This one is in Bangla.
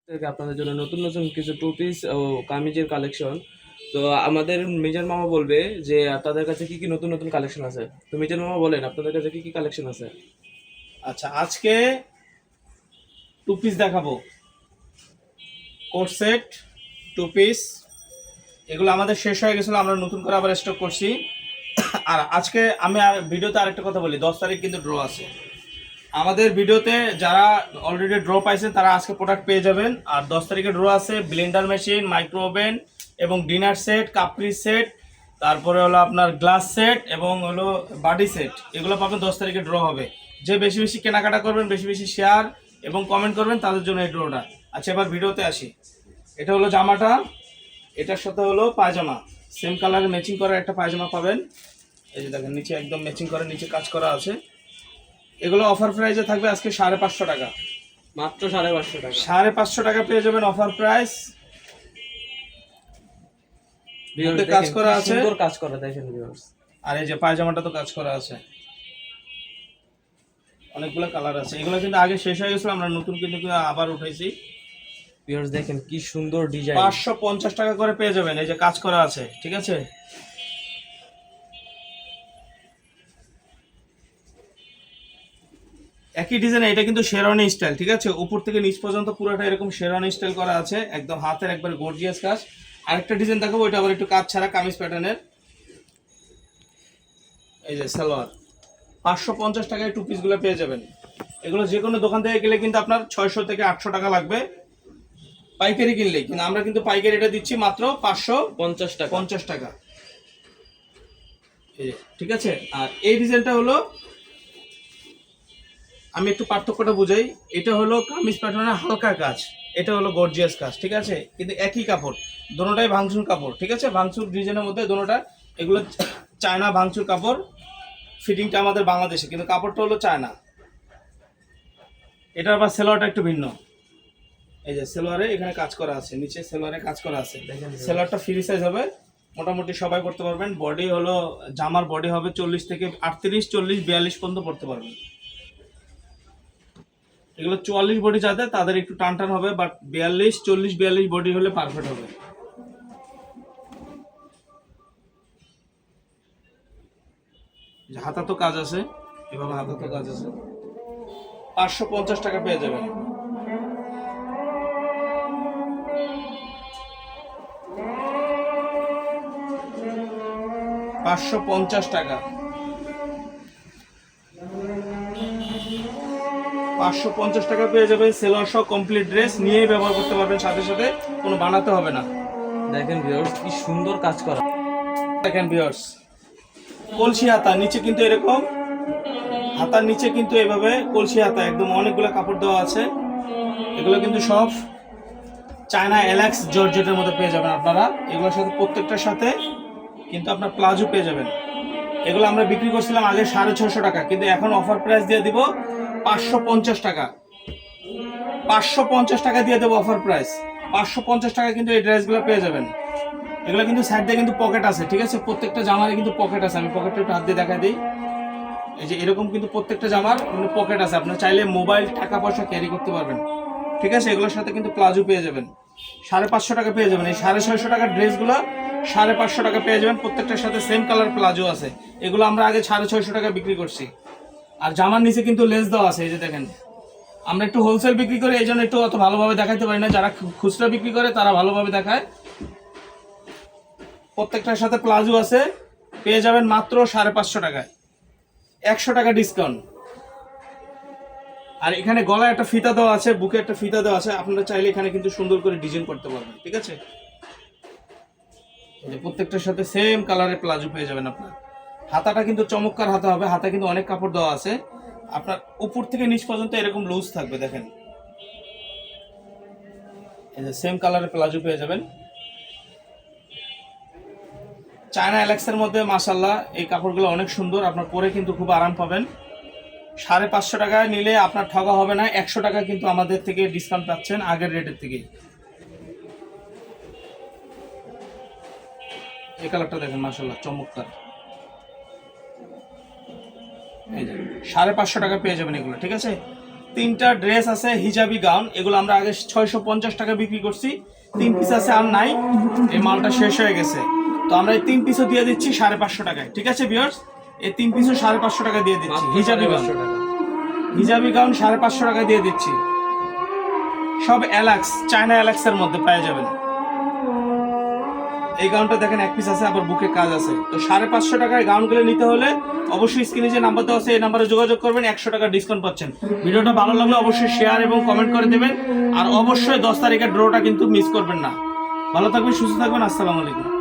থেকে আপনাদের জন্য নতুন নতুন কিছু টু পিস ও কামিজের কালেকশন। তো আমাদের মিজান মামা বলবে যে আপনাদের কাছে কি কি নতুন নতুন কালেকশন আছে। তো মিজান মামা বলেন আপনাদের কাছে কি কি কালেকশন আছে। আচ্ছা, আজকে টু পিস দেখাবো। কোট সেট, টু পিস, এগুলো আমাদের শেষ হয়ে গেছিলো, আমরা নতুন করে আবার স্টক করছি। আর আজকে আমি ভিডিওতে আরেকটা কথা বলি, 10 তারিখ কিন্তু ড্র আছে। আমাদের ভিডিওতে যারা অলরেডি ড্র পাইছেন তারা আজকে প্রোডাক্ট পেয়ে যাবেন। আর 10 তারিখে ড্র আছে ব্লেন্ডার মেশিন, মাইক্রো ওভেন এবং ডিনার সেট, কাপড়ি সেট, তারপরে হলো আপনার গ্লাস সেট এবং হলো বাডি সেট। এগুলো পাবেন 10 তারিখে ড্র হবে। যে বেশি বেশি কেনাকাটা করবেন, বেশি বেশি শেয়ার এবং কমেন্ট করবেন, তাদের জন্য এই ড্রটা। আচ্ছা, এবার ভিডিওতে আসি। এটা হলো জামাটা, এটার সাথে হলো পায়জামা, সেম কালারে ম্যাচিং করা একটা পায়জামা পাবেন। এই যে দেখেন, নিচে একদম ম্যাচিং করে, নিচে কাজ করা আছে। এগুলো অফার প্রাইসে থাকবে আজকে 550 টাকা, মাত্র 550 টাকা। 550 টাকা পেয়ে যাবেন অফার প্রাইস। ভিউয়ার্স কাজ দেখেন করা কি আছে, সুন্দর কাজ করা, দেখেন ভিউয়ার্স। আর এই যে পায়জামাটা তো কাজ করা আছে। অনেকগুলো কালার আছে, এগুলো কিন্তু আগে শেষ হয়ে গেছিল, আমরা নতুন কিন্তু আবার উঠাইছি। ভিউয়ার্স দেখেন কি সুন্দর ডিজাইন। 550 টাকা করে পেয়ে যাবেন, এই যে কাজ করা আছে, ঠিক আছে। একই ডিজাইন, এটা কিন্তু শেরওয়ানি স্টাইল, ঠিক আছে। উপর থেকে নিচ পর্যন্ত পুরোটা এরকম শেরওয়ানি স্টাইল করা আছে, একদম হাতের একবার গর্জিয়াস কাজ। আরেকটা ডিজাইন দেখাবো, এটা আবার একটু কাজ ছাড়া কামিজ প্যাটার্নের। এই যে সালোয়ার, 550 টাকায় টু পিসগুলো পেয়ে যাবেন। এগুলো যে কোনো দোকান থেকে গেলে কিন্তু আপনার 600 থেকে 800 টাকা লাগবে পাইকারি কিনলে, কিন্তু আমরা কিন্তু পাইকারি এটা দিচ্ছি মাত্র 550 টাকা। এই যে, ঠিক আছে। আর এই ডিজাইনটা হলো, আমি একটু পার্থক্যটা বুঝাই। এটা হলো কামিজ প্যাটার্নের হালকা কাজ, এটা হলো গর্জিয়াস কাজ, ঠিক আছে। কিন্তু একই কাপড়, দোনোটাই ভাঙচুর কাপড়, ঠিক আছে। ভাঙচুর ডিজাইনের মধ্যে দোনোটা, এগুলো চায়না ভাঙচুর কাপড়। ফিটিংটা আমাদের বাংলাদেশে, কিন্তু কাপড়টা হলো চায়না। এটার আবার সেলোয়ারটা একটু ভিন্ন। এই যে সেলোয়ারে এখানে কাজ করা আছে, নিচে সেলোয়ারে কাজ করা আছে। সেলোয়ারটা ফ্রি সাইজ হবে, মোটামুটি সবাই পড়তে পারবেন। বডি হলো, জামার বডি হবে 40 থেকে 38, 40, 42 পর্যন্ত পড়তে পারবেন। এগুলো 44 বডি যাদের, তাদের একটু টান টান হবে, বাট 42, 40, 42 বডি হলে পারফেক্ট হবে। হাতা তো কাজ আছে, এভাবে হাতা তো কাজ আছে। 550 টাকা পেয়ে যাবেন। টাকা 550 টাকা পেয়ে যাবেন। সেলোয়ার সহ কমপ্লিট ড্রেস নিয়েই ব্যবহার করতে পারবেন, সাথে সাথে কোনো বানাতে হবে না। দেখেন ভিউয়ার্স কি সুন্দর কাজ করা। দেখেন ভিউয়ার্স, কলসি হাতা, নিচে কিন্তু এরকম হাতার নিচে কিন্তু এভাবে কলসি হাতা, একদম অনেকগুলো কাপড় দেওয়া আছে। এগুলো কিন্তু সব চায়না এলাক্স জর্জেটের মধ্যে পেয়ে যাবেন আপনারা। এগুলোর সাথে প্রত্যেকটার সাথে কিন্তু আপনার প্লাজো পেয়ে যাবেন। এগুলো আমরা বিক্রি করছিলাম আগে 650 টাকা, কিন্তু এখন অফার প্রাইস দিয়ে দিব 550 টাকা। 550 টাকা দিয়ে দেবো অফার প্রাইস। 550 টাকা কিন্তু এই ড্রেসগুলো পেয়ে যাবেন। এগুলো কিন্তু সাইড দিয়ে কিন্তু পকেট আছে, ঠিক আছে। প্রত্যেকটা জামারে কিন্তু পকেট আছে, আমি পকেটটা একটু হাত দিয়ে দেখাই দিই। এই যে এরকম কিন্তু প্রত্যেকটা জামার কিন্তু পকেট আছে, আপনার চাইলে মোবাইল, টাকা পয়সা ক্যারি করতে পারবেন, ঠিক আছে। এগুলোর সাথে কিন্তু প্লাজো পেয়ে যাবেন। 550 টাকা পেয়ে যাবেন। এই 650 টাকার ড্রেসগুলো 550 টাকা পেয়ে যাবেন। প্রত্যেকটার সাথে সেম কালার প্লাজো আছে। এগুলো আমরা আগে 650 টাকা বিক্রি করছি। আর জামার নিচে কিন্তু লেস দেওয়া আছে, এই যে দেখেন। আমরা একটু হোলসেল বিক্রি করি, এই জন্য একটু অত ভালোভাবে দেখাইতে পারি না। যারা খুচরা বিক্রি করে তারা ভালোভাবে দেখায়। প্রত্যেকটার সাথে প্লাজো আছে, পেয়ে যাবেন মাত্র 550 টাকায়, 100 টাকা ডিসকাউন্ট। আর এখানে গলায় একটা ফিতা দেওয়া আছে, বুকে একটা ফিতা দেওয়া আছে, আপনারা চাইলে এখানে কিন্তু সুন্দর করে ডিজাইন করতে পারবেন, ঠিক আছে। প্রত্যেকটার সাথে সেম কালারের প্লাজো পেয়ে যাবেন আপনার। হাতাটা কিন্তু চমৎকার হাতা হবে, হাতা কিন্তু অনেক কাপড় দেওয়া আছে। আপনার উপর থেকে নিচ পর্যন্ত এরকম লুজ থাকবে, দেখেন। এই যে সেম কালারের প্লাজো পেয়ে যাবেন। চায়না এলাক্সের মধ্যে মাশাআল্লাহ এই কাপড়গুলো অনেক সুন্দর, আপনার পরে কিন্তু খুব আরাম পাবেন। 550 টাকায় নিলে আপনার ঠকা হবে না। 100 টাকা কিন্তু আমাদের থেকে ডিসকাউন্ট পাচ্ছেন আগের রেটের থেকে। এই কালারটা দেখেন, মাশাআল্লাহ চমৎকার। এই যে 550 টাকা পেয়ে যাবেন এগুলো, ঠিক আছে। 3টা ড্রেস আছে হিজাবি গাউন, এগুলো আমরা আগে 650 টাকা বিক্রি করছি। 3 পিস আছে আর নাই, এই মালটা শেষ হয়ে গেছে। তো আমরা এই 3 পিসও দিয়ে দিচ্ছি 550 টাকায়। ঠিক আছে ভিউয়ার্স, এই 3 পিসও 550 টাকা দিয়ে দিচ্ছি। হিজাবি গাউন, 550 টাকা। হিজাবি গাউন 550 টাকা দিয়ে দিচ্ছি। সব অ্যালাক্স, চায়না অ্যালাক্সের মধ্যে পেয়ে যাবেন। এই গাউনটা দেখেন এক পিস আছে, আবার বুকে কাজ আছে। তো 550 টাকায় গাউনগুলো নিতে হলে অবশ্যই স্ক্রিনে যে নাম্বার দেওয়া আছে এই নাম্বারে যোগাযোগ করবেন, 100 টাকা ডিসকাউন্ট পাচ্ছেন। ভিডিওটা ভালো লাগলে অবশ্যই শেয়ার এবং কমেন্ট করে দেবেন। আর অবশ্যই 10 তারিখের ড্রটা কিন্তু মিস করবেন না। ভালো থাকবেন, সুস্থ থাকবেন, আসসালামু আলাইকুম।